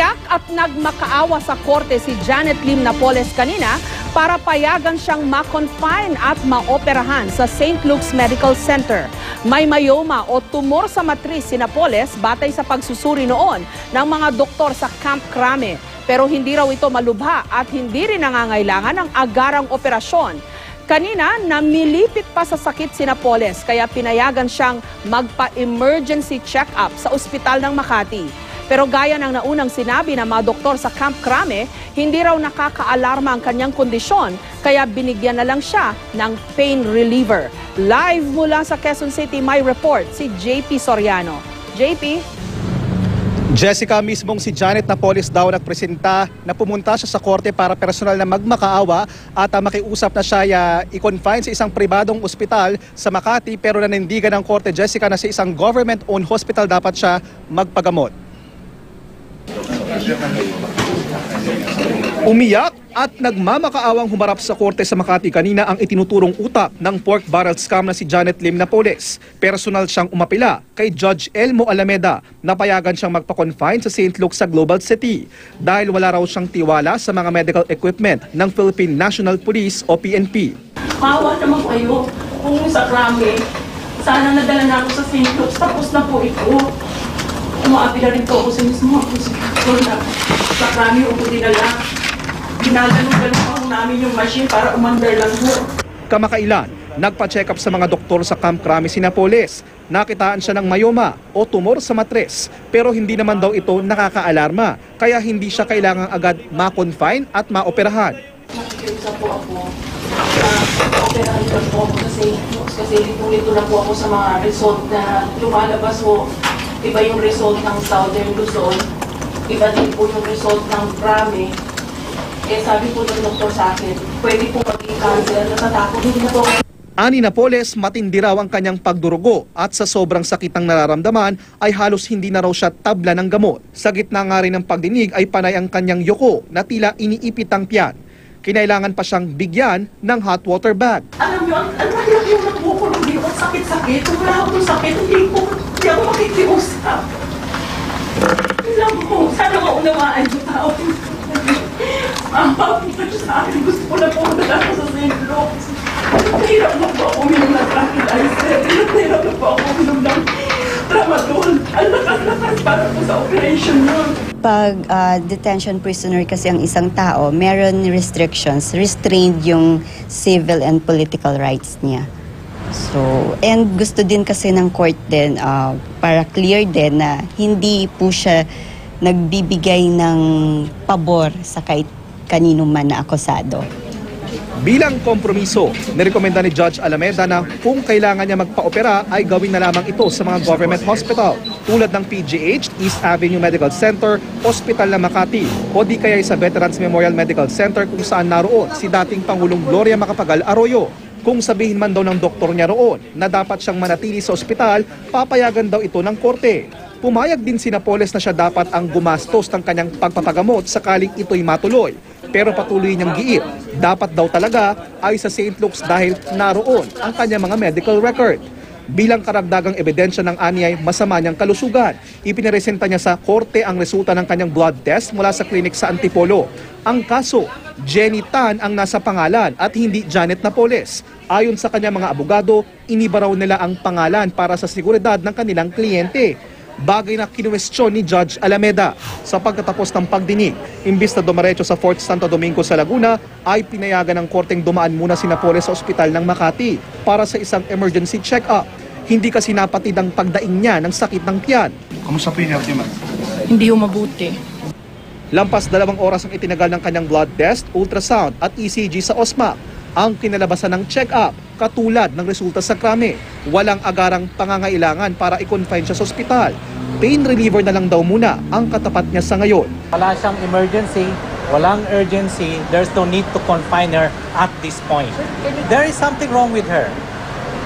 Umiyak at nagmakaawa sa korte si Janet Lim Napoles kanina para payagan siyang ma-confine at maoperahan sa St. Luke's Medical Center. May myoma o tumor sa matris si Napoles batay sa pagsusuri noon ng mga doktor sa Camp Crame. Pero hindi raw ito malubha at hindi rin nangangailangan ng agarang operasyon. Kanina, namilipit pa sa sakit si Napoles kaya pinayagan siyang magpa-emergency check-up sa ospital ng Makati. Pero gaya ng naunang sinabi ng mga doktor sa Camp Crame, hindi raw nakakaalarma ang kanyang kondisyon kaya binigyan na lang siya ng pain reliever. Live mula sa Quezon City, may report si JP Soriano. JP? Jessica, mismong si Janet Napoles daw nagpresenta na pumunta siya sa korte para personal na magmakaawa at makiusap na siya i-confine sa isang pribadong ospital sa Makati, pero nanindigan ng korte, Jessica, na sa isang government-owned hospital dapat siya magpagamot. Umiyak at nagmamakaawang humarap sa korte sa Makati kanina ang itinuturong utak ng pork barrel scam na si Janet Lim Napoles. Personal siyang umapila kay Judge Elmo Alameda na payagan siyang magpa-confine sa St. Luke's sa Global City dahil wala raw siyang tiwala sa mga medical equipment ng Philippine National Police o PNP. Maawa naman kayo kung sa Crame. Sana nadala na ako sa St. Luke's, tapos na po ito. Umaapila rin po ako sa mismo na sa Crame o po dinala. Ginaganon-ganon po namin yung machine para umandar lang po. Kamakailan, nagpa-check up sa mga doktor sa Camp Crame si Napoles. Nakitaan siya ng myoma o tumor sa matres, pero hindi naman daw ito nakakaalarma, kaya hindi siya kailangang agad ma-confine at maoperahan. Nakikiusa po ako. Operahan ko po ako kasi nito na po ako sa mga result na lumalabas po. Iba yung result ng Southern Luzon, iba din po yung result ng Crame. Eh sabi po ng doktor sa akin, pwede po maging cancer, natatakot hindi na po. Ani Napoles, matindi raw ang kanyang pagdurugo at sa sobrang sakit ng nararamdaman ay halos hindi na raw siya tabla ng gamot. Sa gitna nga rin ng pagdinig ay panay ang kanyang yuko na tila iniipit ang tiyan. Kinailangan pa siyang bigyan ng hot water bag. Alam niyo, ang mahirap yung nagbukulong dito, sakit-sakit. Kung wala akong sakit, hindi ako makikiusap. Alam mo, sana maunawaan yung tao. Ang sa akin, gusto ko na po madala ko sa St. Luke's. Hirap na po ako uminom ng tranquilizer. Hirap na po ako uminom ng tramadol. Ang lakas-lakas para po sa operation yun. Pag detention prisoner kasi ang isang tao, meron restrictions, restrained yung civil and political rights niya. So, and gusto din kasi ng court din, para clear din na hindi po siya nagbibigay ng pabor sa kahit kanino man na akusado. Bilang kompromiso, nirekomenda ni Judge Alameda na kung kailangan niya magpa-opera ay gawin na lamang ito sa mga government hospital tulad ng PGH, East Avenue Medical Center, Hospital ng Makati o di kaya sa Veterans Memorial Medical Center kung saan naroon si dating Pangulong Gloria Macapagal Arroyo. Kung sabihin man daw ng doktor niya roon na dapat siyang manatili sa ospital, papayagan daw ito ng korte. Pumayag din si Napoles na siya dapat ang gumastos ng kanyang pagpapagamot sakaling ito'y matuloy. Pero patuloy niyang giit, dapat daw talaga ay sa St. Luke's dahil naroon ang kanyang mga medical record. Bilang karagdagang ebidensya ng anyay masama niyang kalusugan, ipiniresenta niya sa korte ang resulta ng kanyang blood test mula sa klinik sa Antipolo. Ang kaso, Jenny Tan ang nasa pangalan at hindi Janet Napoles. Ayon sa kanyang mga abogado, iniba raw nila ang pangalan para sa seguridad ng kanilang kliyente. Bagay na kinuwestiyon ni Judge Alameda. Sa pagtatapos ng pagdinig, imbis na dumaretso sa Fort Santo Domingo sa Laguna, ay pinayagan ng korteng dumaan muna si Napoles sa ospital ng Makati para sa isang emergency check-up. Hindi kasi napatid ang pagdaing niya ng sakit ng tiyan. Kamusta po yung health niya, ma'am? Hindi yung mabuti. Lampas 2 oras ang itinagal ng kanyang blood test, ultrasound at ECG sa OSMA. Ang kinalabasan ng check-up, katulad ng resulta sa Crame, walang agarang pangangailangan para i-confine siya sa ospital. Pain reliever na lang daw muna ang katapat niya sa ngayon. Wala siyang emergency, walang urgency, there's no need to confine her at this point. There is something wrong with her,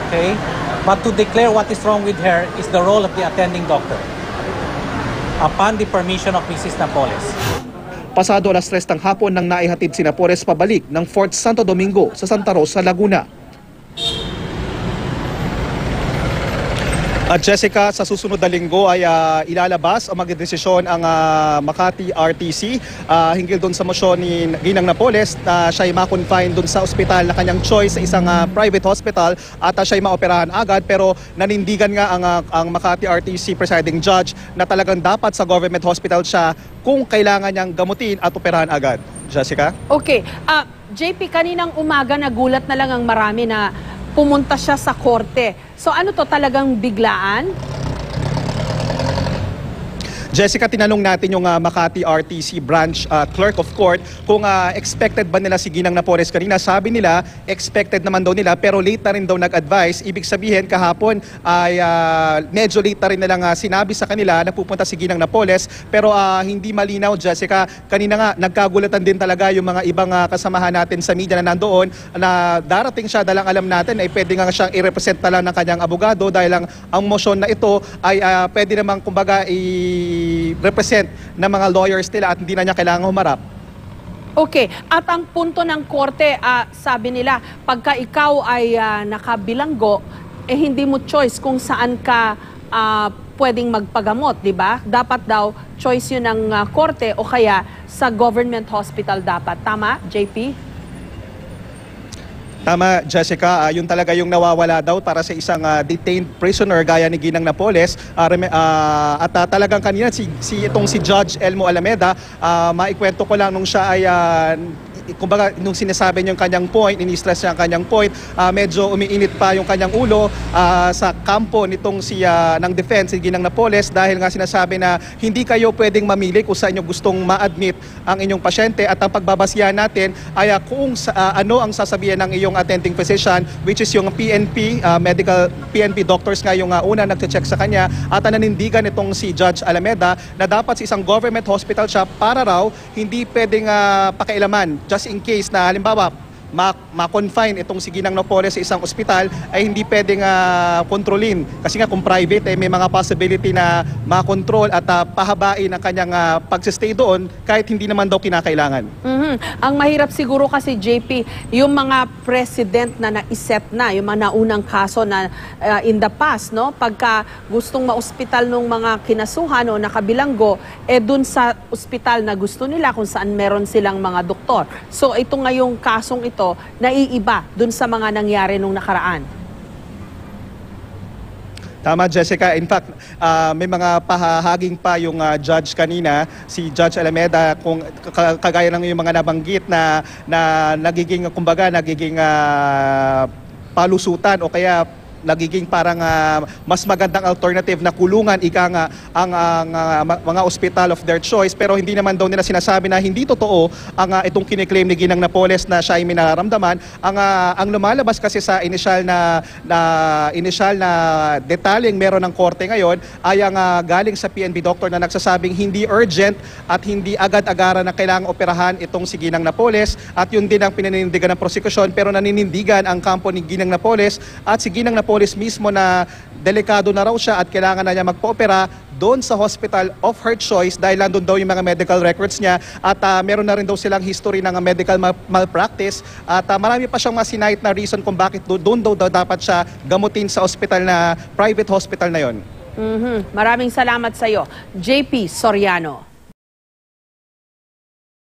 okay? But to declare what is wrong with her is the role of the attending doctor upon the permission of Mrs. Napoles. Pasado alas 3 ng hapon nang naihatid si Napoles pabalik ng Fort Santo Domingo sa Santa Rosa, Laguna. At Jessica, sa susunod na linggo ay ilalabas o magdedesisyon ang Makati RTC hinggil doon sa motion ni Ginang Napoles na siya ay ma-confine doon sa ospital na kanyang choice sa isang private hospital at siya ay maoperahan agad, pero nanindigan nga ang Makati RTC presiding judge na talagang dapat sa government hospital siya kung kailangan niyang gamutin at operahan agad. Jessica? Okay. JP, kaninang umaga nagulat na lang ang marami na pumunta siya sa korte. So ano to, talagang biglaan? Jessica, tinanong natin yung Makati RTC branch clerk of court kung expected ba nila si Ginang Napoles kanina. Sabi nila, expected naman daw nila, pero late na rin daw nag-advise. Ibig sabihin, kahapon ay medyo late na rin nilang sinabi sa kanila na pupunta si Ginang Napoles. Pero hindi malinaw, Jessica. Kanina nga, nagkagulatan din talaga yung mga ibang kasamahan natin sa media na nandoon na darating siya, dalang alam natin ay pwede nga siyang i-represent na lang ng kanyang abogado dahil ang motion na ito ay pwede namang kumbaga i-represent ng mga lawyers nila at hindi na niya kailangan humarap. Okay. At ang punto ng korte, sabi nila, pagka ikaw ay nakabilanggo, hindi mo choice kung saan ka pwedeng magpagamot, di ba? Dapat daw choice yun ng korte o kaya sa government hospital dapat. Tama, JP? Tama, Jessica. Yun talaga yung nawawala daw para sa isang detained prisoner gaya ni Ginang Napoles. At talagang kanina si Judge Elmo Alameda, maikwento ko lang nung siya ay kumbaga nung sinasabi niya yung kanyang point, ini-stress niya ang kanyang point, medyo umiinit pa yung kanyang ulo sa kampo nitong ng defense, si Ginang Napoles, dahil nga sinasabi na hindi kayo pwedeng mamili kung saan nyo gustong ma-admit ang inyong pasyente at ang pagbabasihan natin ay kung ano ang sasabihin ng iyong attending physician, which is yung PNP, PNP doctors nga yung una nagche-check sa kanya at nanindigan itong si Judge Alameda na dapat sa isang government hospital siya para raw hindi pwedeng pakialaman just in case na halimbawa ma-confine itong si Ginang Napoles sa isang ospital ay hindi pwedeng kontrolin. Kasi nga kung private may mga possibility na makontrol at pahabain ang kanyang pagsistay doon kahit hindi naman daw kinakailangan. Ang mahirap siguro kasi, JP, yung mga president na naiset na, yung mga naunang kaso na in the past, no? Pagka gustong ma-ospital ng mga kinasuhan o nakabilanggo, dun sa ospital na gusto nila kung saan meron silang mga doktor. So ito ngayong kasong ito, naiiba dun sa mga nangyari nung nakaraan. Tama, Jessica. In fact, may mga pahahaging pa yung judge kanina, si Judge Alameda, kung kagaya ng yung mga nabanggit na nagiging, kumbaga, nagiging palusutan o kaya nagiging parang mas magandang alternative na kulungan ika nga ang mga ospital of their choice, pero hindi naman daw nila sinasabi na hindi totoo ang itong kiniklaim ni Ginang Napoles na siya ay may nararamdaman. Ang lumalabas kasi sa initial na detaling meron ng korte ngayon ay ang galing sa PNP doctor na nagsasabing hindi urgent at hindi agad-agaran na kailangang operahan itong si Ginang Napoles, at yun din ang pinanindigan ng prosecution, pero naninindigan ang kampo ni Ginang Napoles at si Ginang Napoles mismo na delikado na raw siya at kailangan na niya magpa-opera doon sa hospital of her choice dahil nandun daw yung mga medical records niya at meron na rin daw silang history ng medical malpractice at marami pa siyang masinahit na reason kung bakit doon daw dapat siya gamutin sa hospital na private hospital na yon. Maraming salamat sa iyo, JP Soriano.